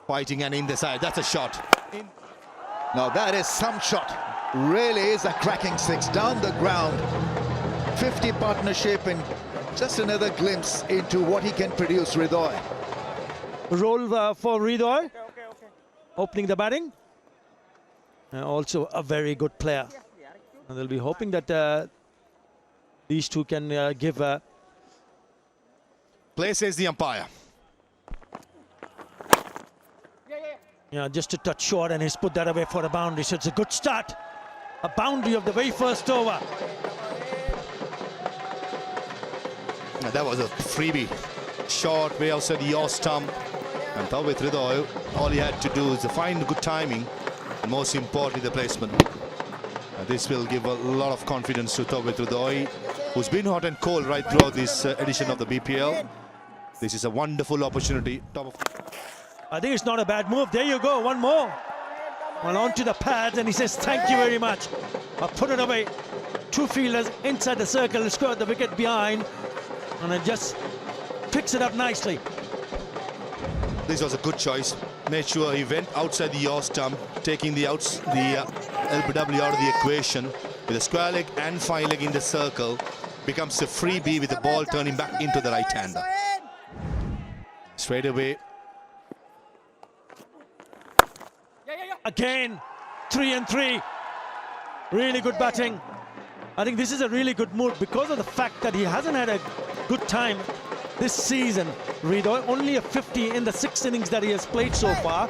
Fighting and in the side, that's a shot. Now that is some shot. Really is a cracking six down the ground. 50 partnership and just another glimpse into what he can produce, 𝗏𝗏𝗧. Roll for 𝗏𝗏𝗧. Opening the batting. Also a very good player. And they'll be hoping that these two can give a... Play says the umpire. Yeah, just a touch short, and he's put that away for a boundary. So it's a good start. A boundary of the very first over. And that was a freebie. Short way outside the yaw stump. And 𝗃𝗏𝗧, all he had to do is to find good timing. And most importantly, the placement. This will give a lot of confidence to 𝗃𝗏𝗧, who's been hot and cold right throughout this edition of the BPL. This is a wonderful opportunity. I think it's not a bad move. There you go, one more. Well, on to the pads, and he says, thank you very much. I put it away. Two fielders inside the circle, scored the wicket behind, and it just picks it up nicely. This was a good choice. Made sure he went outside the yaw stump, taking the 𝗿𝗏𝗃𝗍 out of the equation. With a square leg and fine leg in the circle, becomes a freebie with the ball turning back into the right-hander. Straight away. Again, 3 and 3. Really good batting. I think this is a really good move because of the fact that he hasn't had a good time this season. 𝗏𝗏𝗧, only a 50 in the 6 innings that he has played so far.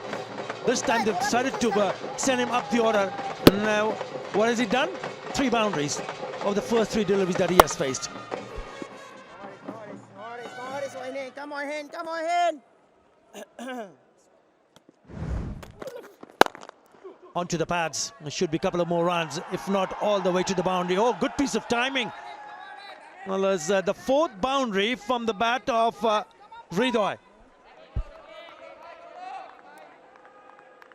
This time they've decided to send him up the order. And now, what has he done? 3 boundaries of the first 3 deliveries that he has faced. Come on, Hen, come on, Hen. Onto the pads. There should be a couple of more runs, if not all the way to the boundary. Oh, good piece of timing. Well, there's the 4th boundary from the bat of 𝗏𝗏𝗧.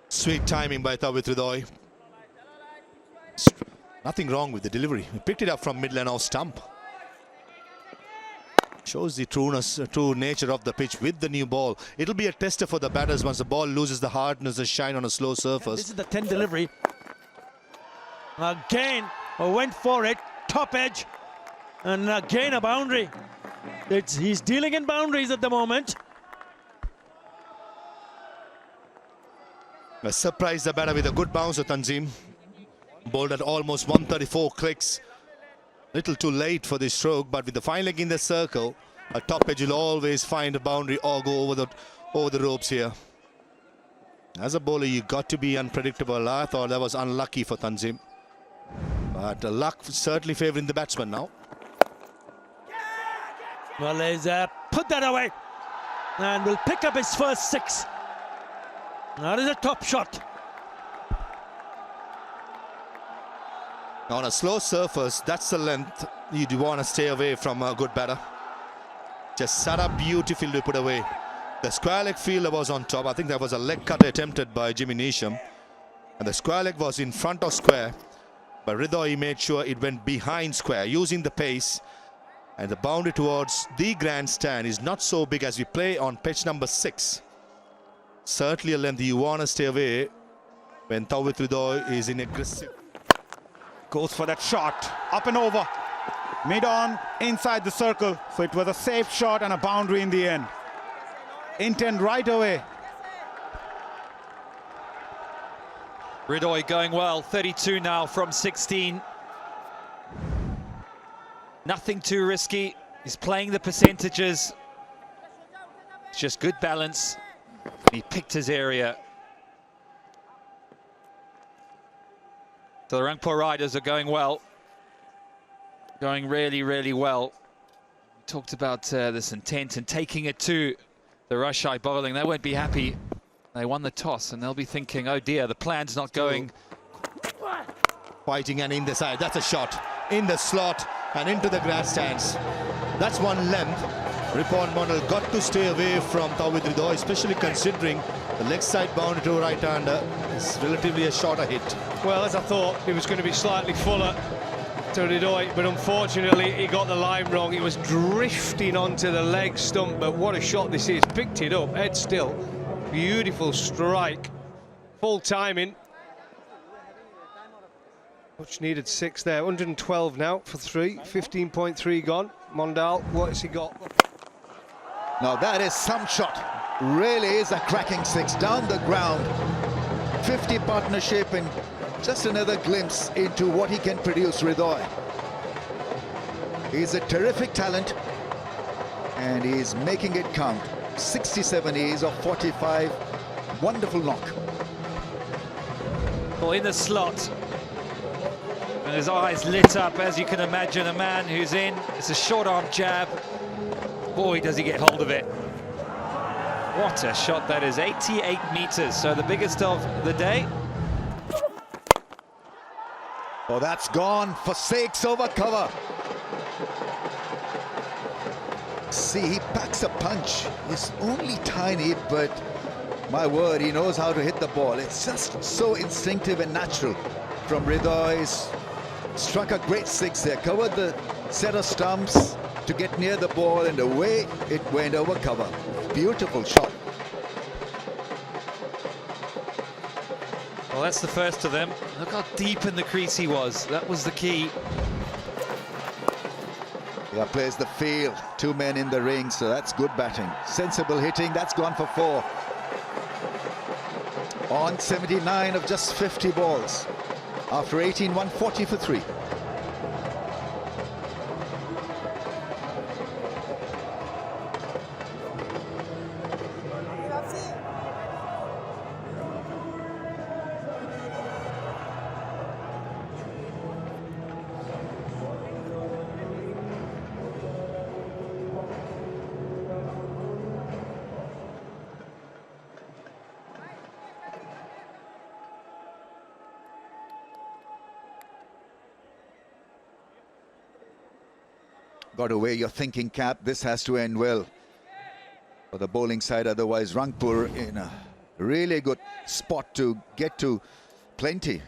Sweet timing by 𝗃𝗏𝗧. Nothing wrong with the delivery. He picked it up from mid-lane off stump. Shows the true nature of the pitch with the new ball. It'll be a tester for the batters once the ball loses the hardness and shine on a slow surface. This is the 10th delivery. Again, went for it, top edge. And again a boundary. He's dealing in boundaries at the moment. Surprised the batter with a good bounce of Tanzim. Bowled at almost 134 clicks. Little too late for this stroke, but with the fine leg in the circle, a top edge will always find a boundary or go over the ropes here. As a bowler, you got to be unpredictable. I thought that was unlucky for Tanzim. But luck certainly favouring the batsman now. Well, he's put that away and will pick up his first 6. That is a top shot. On a slow surface, that's the length you'd want to stay away from a good batter. Just set up beautifully to put away. The square leg fielder was on top. I think that was a leg cut attempted by Jimmy Neesham. And the square leg was in front of square. But 𝗏𝗏𝗧 made sure it went behind square, using the pace. And the boundary towards the grandstand is not so big as we play on pitch number 6. Certainly a length you want to stay away when 𝗃𝗏𝗧 is in aggressive. Goes for that shot, up and over, mid-on, inside the circle. So it was a safe shot and a boundary in the end. Intent right away. 𝗏𝗏𝗧 going well, 32 now from 16. Nothing too risky. He's playing the percentages. It's just good balance. He picked his area. So the Rangpur Riders are going well. Going really, really well. We talked about this intent and taking it to the Rajshahi bowling. They won't be happy. They won the toss and they'll be thinking, oh dear, the plan's not going. Fighting and in the side, that's a shot. In the slot and into the grandstands. That's one length. Ripon Mondal got to stay away from 𝗃𝗏𝗧, especially considering the leg side boundary to right-hander is relatively a shorter hit. Well, as I thought, it was going to be slightly fuller to 𝗏𝗏𝗧, but unfortunately he got the line wrong. He was drifting onto the leg stump, but what a shot this is. Picked it up, head still, Beautiful strike. Full timing. Much needed 6 there. 112 now for 3. 15.3 gone. Mondal, what has he got? Now that is some shot. Really is a cracking 6 down the ground. 50 partnership and just another glimpse into what he can produce, 𝗿𝗿. He's a terrific talent and he's making it count. 67 E's of 45. Wonderful knock. Well, in the slot. And his eyes lit up, as you can imagine, a man who's in. It's a short arm jab. Boy, does he get hold of it. What a shot that is, 88 meters, so the biggest of the day. Oh, that's gone for 𝗂𝗂𝗂𝗂𝗃 over cover. See, he packs a punch. It's only tiny, but my word, he knows how to hit the ball. It's just so instinctive and natural from 𝗿𝗿. He's struck a great 6 there, covered the set of stumps to get near the ball, and away it went over cover. Beautiful shot. Well, that's the first of them. Look how deep in the crease he was. That was the key. Yeah, plays the field. 2 men in the ring, so that's good batting. Sensible hitting, that's gone for 4. On 79 of just 50 balls. After 18, 140 for 3. Got away your thinking, Cap. This has to end well for the bowling side. Otherwise, Rangpur in a really good spot to get to plenty.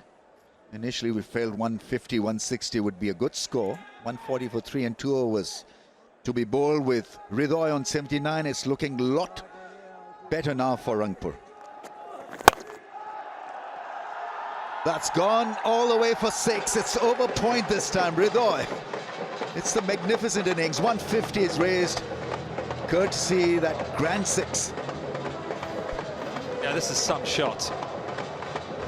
Initially, we failed 150, 160 would be a good score. 140 for 3 and 2 overs to be bowled with 𝗿𝗿 on 79. It's looking a lot better now for Rangpur. That's gone all the way for 6. It's over point this time, 𝗿𝗿. It's the magnificent innings. 150 is raised, courtesy that grand 6. Yeah, this is some shot.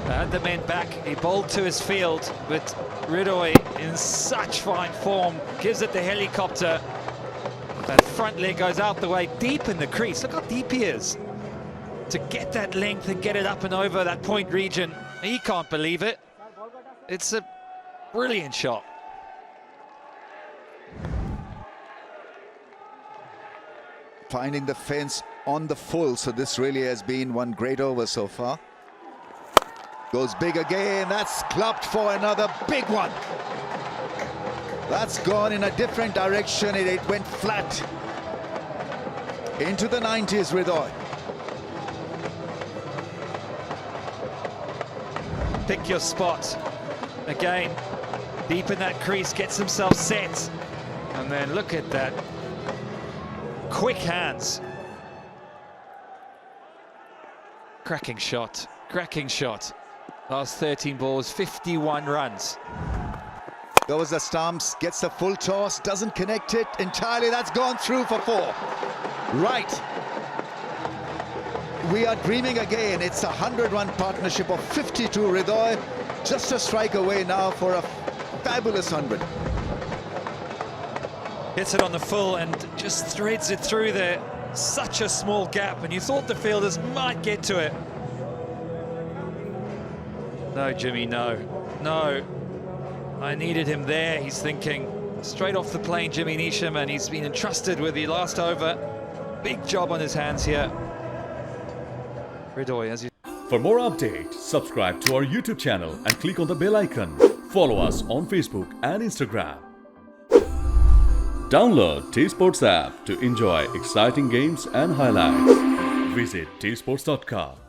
Had the men back, he bowled to his field, but 𝗿𝗿 in such fine form gives it the helicopter. That front leg goes out the way, deep in the crease. Look how deep he is. To get that length and get it up and over that point region, he can't believe it. It's a brilliant shot. Finding the fence on the full, so this really has been one great over so far. Goes big again, that's clubbed for another big one. That's gone in a different direction, it went flat. Into the 90s, 𝗿𝗿. Pick your spot. Again, deep in that crease, gets himself set. And then look at that. Quick hands. Cracking shot, cracking shot. Last 13 balls, 51 runs. Goes the stumps, gets the full toss, doesn't connect it entirely. That's gone through for 4. Right. We are dreaming again. It's a 100-run partnership of 52 𝗿𝗿. Just a strike away now for a fabulous 100. Hits it on the full and just threads it through there. Such a small gap, and you thought the fielders might get to it. No, Jimmy, no. No. I needed him there, he's thinking. Straight off the plane, Jimmy Neesham, and he's been entrusted with the last over. Big job on his hands here. 𝗿𝗿, as you... For more updates, subscribe to our YouTube channel and click on the bell icon. Follow us on Facebook and Instagram. Download 𝗃𝗵𝗄𝗃 app to enjoy exciting games and highlights. Visit 𝗃𝗵𝗄𝗃.com.